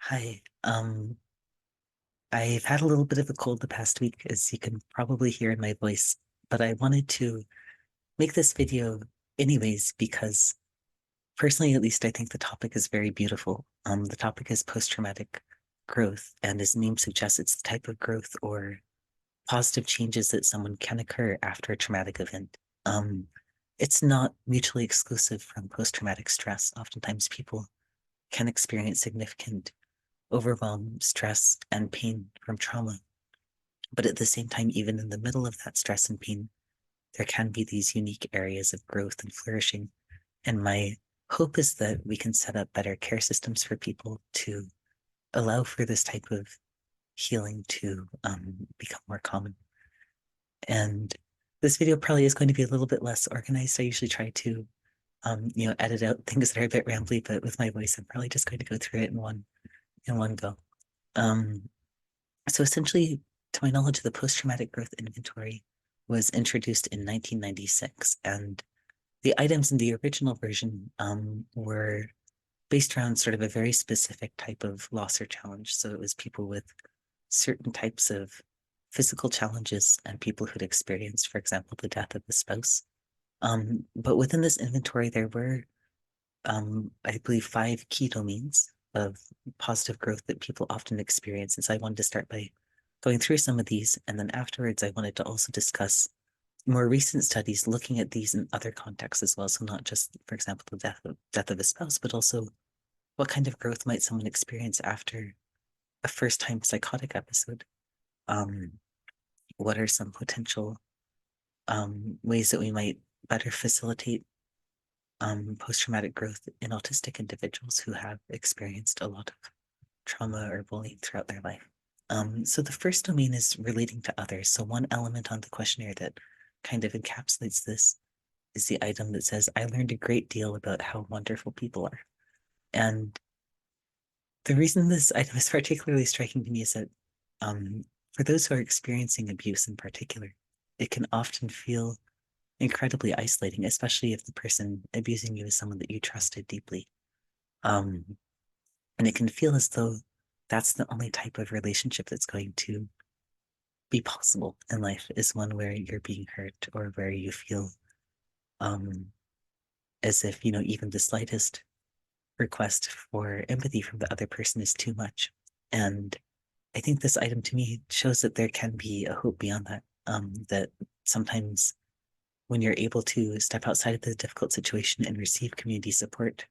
Hi. I've had a little bit of a cold the past week, as you can probably hear in my voice, but I wanted to make this video anyways because personally, at least, I think the topic is very beautiful. The topic is post-traumatic growth, and as the name suggests, it's the type of growth or positive changes that someone can occur after a traumatic event. Um, it's not mutually exclusive from post-traumatic stress. Oftentimes, people can experience significant overwhelm, stress, and pain from trauma. But at the same time, even in the middle of that stress and pain, there can be these unique areas of growth and flourishing. And my hope is that we can set up better care systems for people to allow for this type of healing to become more common. And this video probably is going to be a little bit less organized. I usually try to, edit out things that are a bit rambly, but with my voice, I'm probably just going to go through it in one go. Um, So essentially, to my knowledge, the post-traumatic growth inventory was introduced in 1996, and the items in the original version were based around sort of a very specific type of loss or challenge. So it was people with certain types of physical challenges and people who'd experienced, for example, the death of a spouse. But within this inventory, there were, I believe, 5 key domains of positive growth that people often experience. And so I wanted to start by going through some of these. And then afterwards, I wanted to also discuss more recent studies looking at these in other contexts as well. So not just, for example, the death of a spouse, but also what kind of growth might someone experience after a first-time psychotic episode? Um, what are some potential ways that we might better facilitate post-traumatic growth in autistic individuals who have experienced a lot of trauma or bullying throughout their life? So the first domain is relating to others. So one element on the questionnaire that kind of encapsulates this is the item that says, I learned a great deal about how wonderful people are. And the reason this item is particularly striking to me is that for those who are experiencing abuse in particular, it can often feel incredibly isolating, especially if the person abusing you is someone that you trusted deeply. Um, and it can feel as though that's the only type of relationship that's going to be possible in life, is one where you're being hurt or where you feel um, as if, even the slightest request for empathy from the other person is too much. And I think this item to me shows that there can be a hope beyond that, that sometimes when you're able to step outside of the difficult situation and receive community support,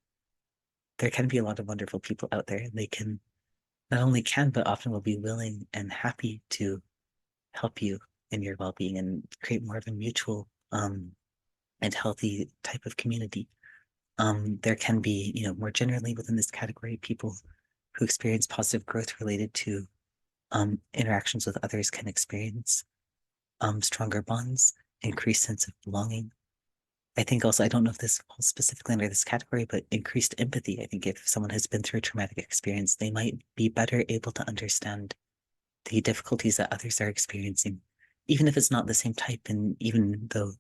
there can be a lot of wonderful people out there, and they can not only can, but often will be willing and happy to help you in your well-being and create more of a mutual and healthy type of community. There can be, more generally within this category, people who experience positive growth related to interactions with others can experience stronger bonds, increased sense of belonging. I think also, I don't know if this falls specifically under this category, but increased empathy. I think if someone has been through a traumatic experience, they might be better able to understand the difficulties that others are experiencing, even if it's not the same type, and even though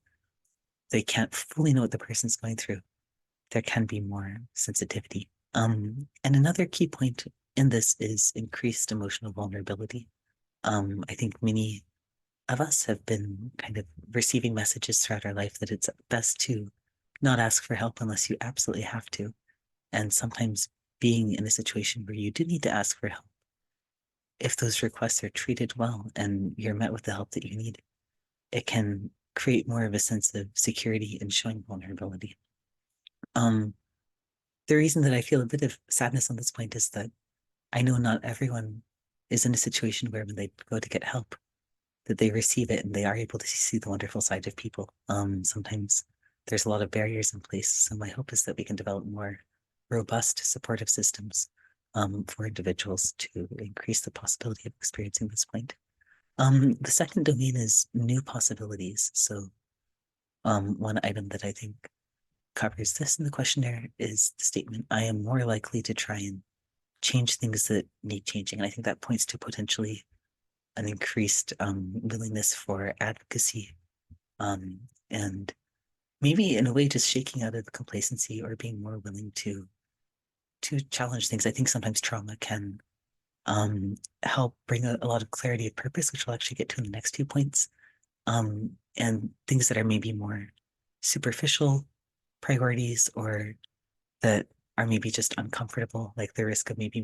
they can't fully know what the person's going through, there can be more sensitivity. And another key point in this is increased emotional vulnerability. I think many of us have been kind of receiving messages throughout our life that it's best to not ask for help unless you absolutely have to. And sometimes being in a situation where you do need to ask for help, if those requests are treated well and you're met with the help that you need, it can create more of a sense of security in showing vulnerability. Um, the reason that I feel a bit of sadness on this point is that I know not everyone is in a situation where when they go to get help, that they receive it and they are able to see the wonderful side of people. Sometimes there's a lot of barriers in place. So my hope is that we can develop more robust supportive systems for individuals to increase the possibility of experiencing this point. The second domain is new possibilities. So one item that I think covers this in the questionnaire is the statement, I am more likely to try and change things that need changing. And I think that points to potentially an increased willingness for advocacy, and maybe in a way just shaking out of complacency or being more willing to challenge things. I think sometimes trauma can help bring a lot of clarity of purpose, which we'll actually get to in the next 2 points, and things that are maybe more superficial priorities or that are maybe just uncomfortable, like the risk of maybe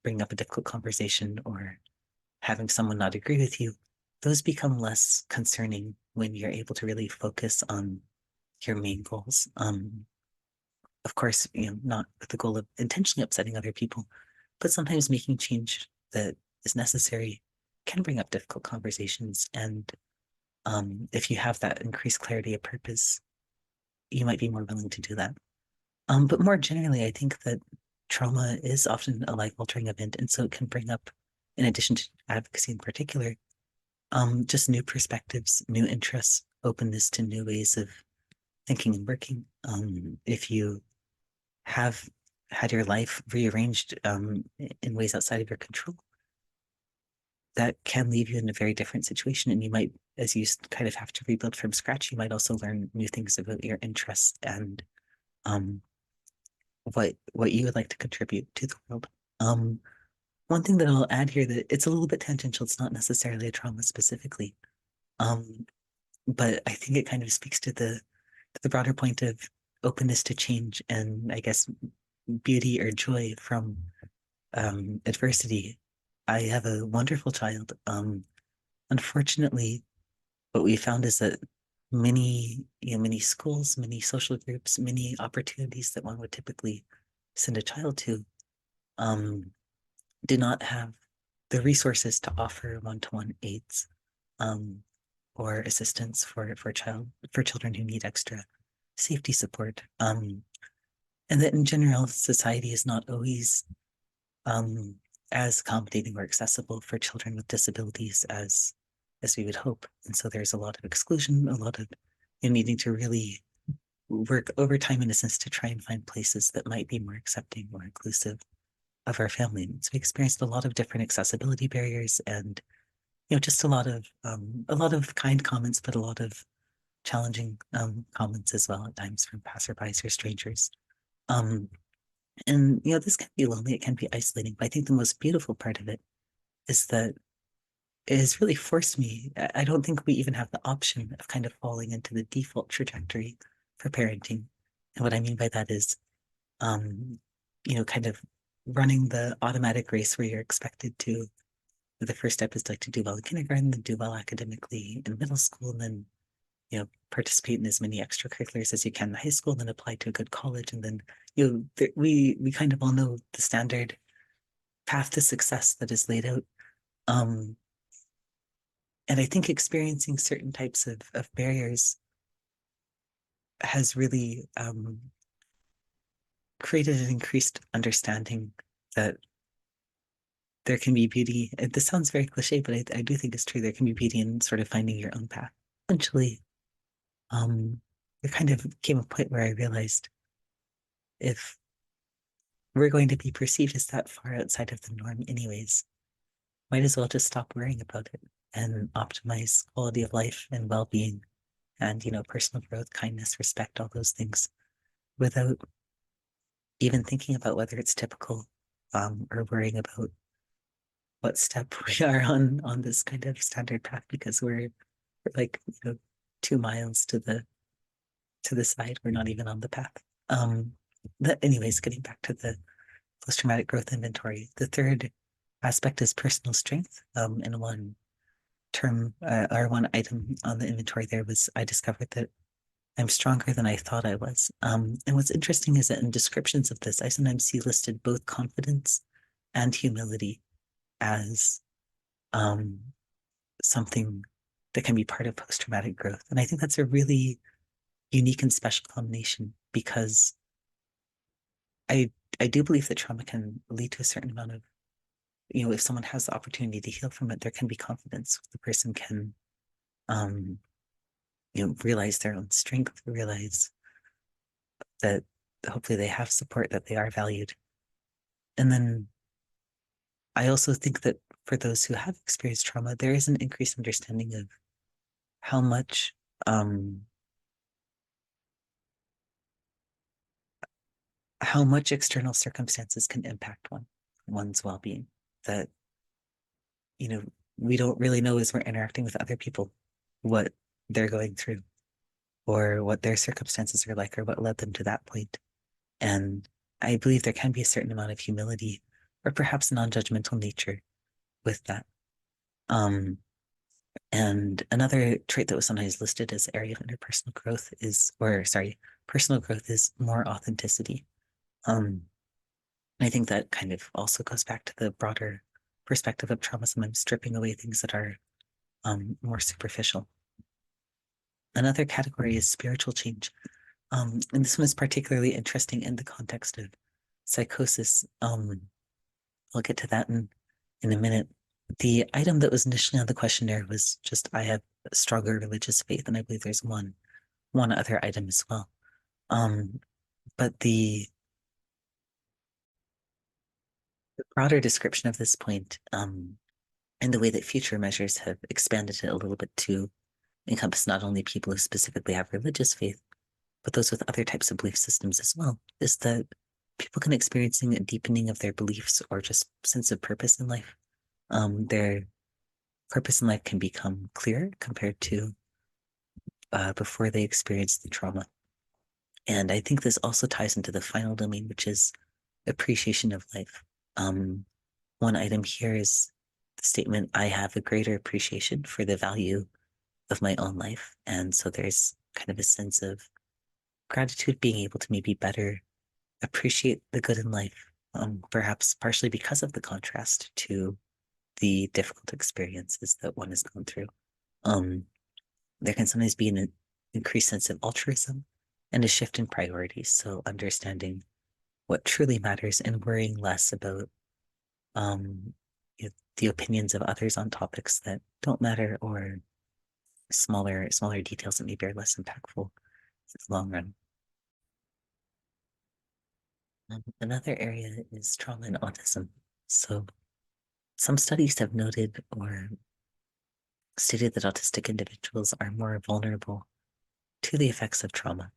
bringing up a difficult conversation or having someone not agree with you, those become less concerning when you're able to really focus on your main goals. Of course, not with the goal of intentionally upsetting other people, but sometimes making change that is necessary can bring up difficult conversations. And if you have that increased clarity of purpose, you might be more willing to do that. But more generally, I think that trauma is often a life-altering event, and so it can bring up, in addition to advocacy in particular, just new perspectives, new interests, openness to new ways of thinking and working. If you have had your life rearranged in ways outside of your control, that can leave you in a very different situation. And you might, as you kind of have to rebuild from scratch, you might also learn new things about your interests and um, what you would like to contribute to the world. One thing that I'll add here that it's a little bit tangential, it's not necessarily a trauma specifically, um, but I think it kind of speaks to the broader point of openness to change and I guess beauty or joy from adversity. I have a wonderful child. Unfortunately, what we found is that many schools, many social groups, many opportunities that one would typically send a child to, um, do not have the resources to offer one-to-one aids, um, or assistance for children who need extra safety support. And that in general, society is not always um, as accommodating or accessible for children with disabilities as we would hope. And so there's a lot of exclusion, a lot of needing to really work overtime in a sense to try and find places that might be more accepting, more inclusive of our family. And so we experienced a lot of different accessibility barriers and just a lot of kind comments, but a lot of challenging comments as well at times from passerbys or strangers. Um, and this can be lonely, it can be isolating, but I think the most beautiful part of it is that it has really forced me. I don't think we even have the option of kind of falling into the default trajectory for parenting. And what I mean by that is, um, kind of running the automatic race where you're expected to, the first step is like to do well in kindergarten, then do well academically in middle school, and then, participate in as many extracurriculars as you can in high school, and then apply to a good college. And then, we kind of all know the standard path to success that is laid out. Um, and I think experiencing certain types of barriers has really created an increased understanding that there can be beauty. This sounds very cliche, but I do think it's true. There can be beauty in sort of finding your own path. Eventually, there kind of came a point where I realized if we're going to be perceived as that far outside of the norm anyways, might as well just stop worrying about it and optimize quality of life and well-being and, personal growth, kindness, respect, all those things without even thinking about whether it's typical, or worrying about what step we are on this kind of standard path because we're like 2 miles to the side. We're not even on the path. But anyways, getting back to the post-traumatic growth inventory, the third aspect is personal strength. And one term or one item on the inventory there was I discovered that I'm stronger than I thought I was. And what's interesting is that in descriptions of this, I sometimes see listed both confidence and humility as um, something that can be part of post-traumatic growth. And I think that's a really unique and special combination because I I do believe that trauma can lead to a certain amount of, if someone has the opportunity to heal from it, there can be confidence. The person can um, realize their own strength, realize that hopefully they have support, that they are valued. And then I also think that for those who have experienced trauma, there is an increased understanding of how much um, external circumstances can impact one's well-being. that, we don't really know as we're interacting with other people what they're going through or what their circumstances are like or what led them to that point. And I believe there can be a certain amount of humility or perhaps non-judgmental nature with that. And another trait that was sometimes listed as area of interpersonal growth is, or sorry, personal growth is more authenticity. Um, I think that kind of also goes back to the broader perspective of trauma, sometimes stripping away things that are more superficial. Another category is spiritual change. And this one is particularly interesting in the context of psychosis. I'll get to that in a minute. The item that was initially on the questionnaire was just, I have a stronger religious faith, and I believe there's one other item as well. But the broader description of this point, and the way that future measures have expanded it a little bit to encompass not only people who specifically have religious faith, but those with other types of belief systems as well, is that people can experiencing a deepening of their beliefs or just sense of purpose in life. Their purpose in life can become clearer compared to before they experience the trauma. And I think this also ties into the final domain, which is appreciation of life. One item here is the statement, I have a greater appreciation for the value of my own life. And so there's kind of a sense of gratitude, being able to maybe better appreciate the good in life, perhaps partially because of the contrast to the difficult experiences that one has gone through. There can sometimes be an increased sense of altruism and a shift in priorities. So understanding what truly matters and worrying less about the opinions of others on topics that don't matter or smaller details that maybe are less impactful in the long run. Another area is trauma and autism. So some studies have noted or stated that autistic individuals are more vulnerable to the effects of trauma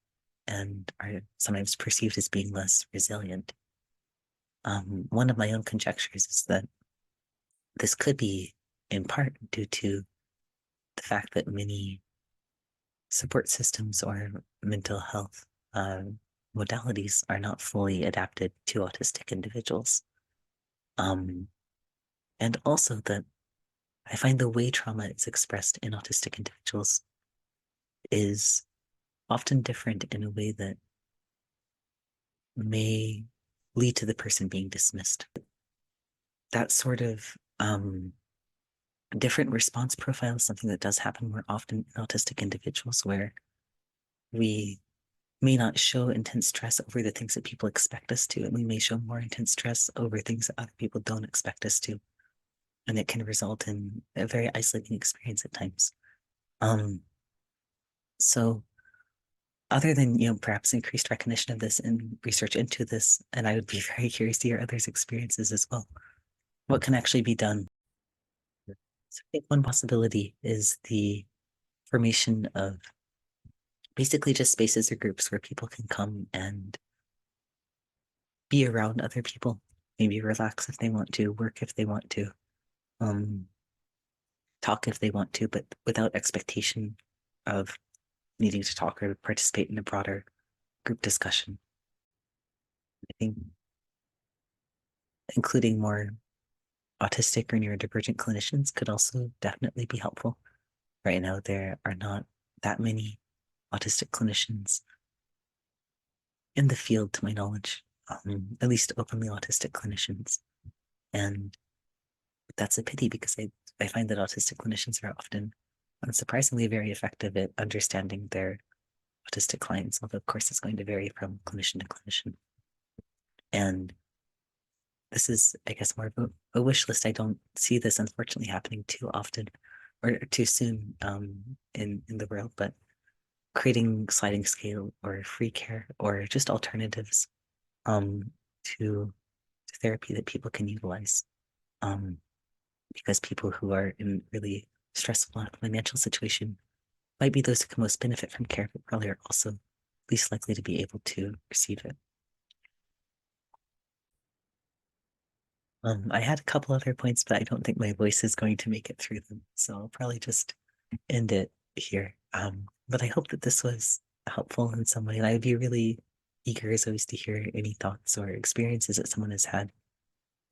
and are sometimes perceived as being less resilient. One of my own conjectures is that this could be in part due to the fact that many support systems or mental health modalities are not fully adapted to autistic individuals. And also that I find the way trauma is expressed in autistic individuals is often different in a way that may lead to the person being dismissed. That sort of different response profile is something that does happen more often in autistic individuals, where we may not show intense stress over the things that people expect us to, and we may show more intense stress over things that other people don't expect us to. And it can result in a very isolating experience at times. So other than, perhaps increased recognition of this and research into this, and I would be very curious to hear others' experiences as well, what can actually be done? So I think one possibility is the formation of basically just spaces or groups where people can come and be around other people, maybe relax if they want to, work if they want to, talk if they want to, but without expectation of needing to talk or participate in a broader group discussion. I think including more autistic or neurodivergent clinicians could also definitely be helpful. Right now, there are not that many autistic clinicians in the field, to my knowledge, at least openly autistic clinicians. And that's a pity because I find that autistic clinicians are often unsurprisingly very effective at understanding their autistic clients, although of course it's going to vary from clinician to clinician. And this is, I guess, more of a wish list. I don't see this unfortunately happening too often or too soon in the world, but creating sliding scale or free care or just alternatives to therapy that people can utilize. Because people who are in really stressful financial situation might be those who can most benefit from care, but probably are also least likely to be able to receive it. I had a couple other points, but I don't think my voice is going to make it through them. So I'll probably just end it here. But I hope that this was helpful in some way. And I'd be really eager as always to hear any thoughts or experiences that someone has had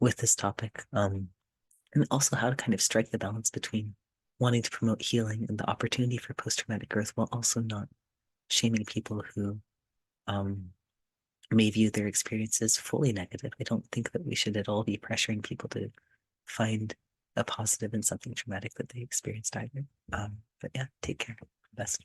with this topic. And also how to kind of strike the balance between wanting to promote healing and the opportunity for post-traumatic growth while also not shaming people who um, may view their experiences fully negative. I don't think that we should at all be pressuring people to find a positive in something traumatic that they experienced either. But yeah, take care. Best.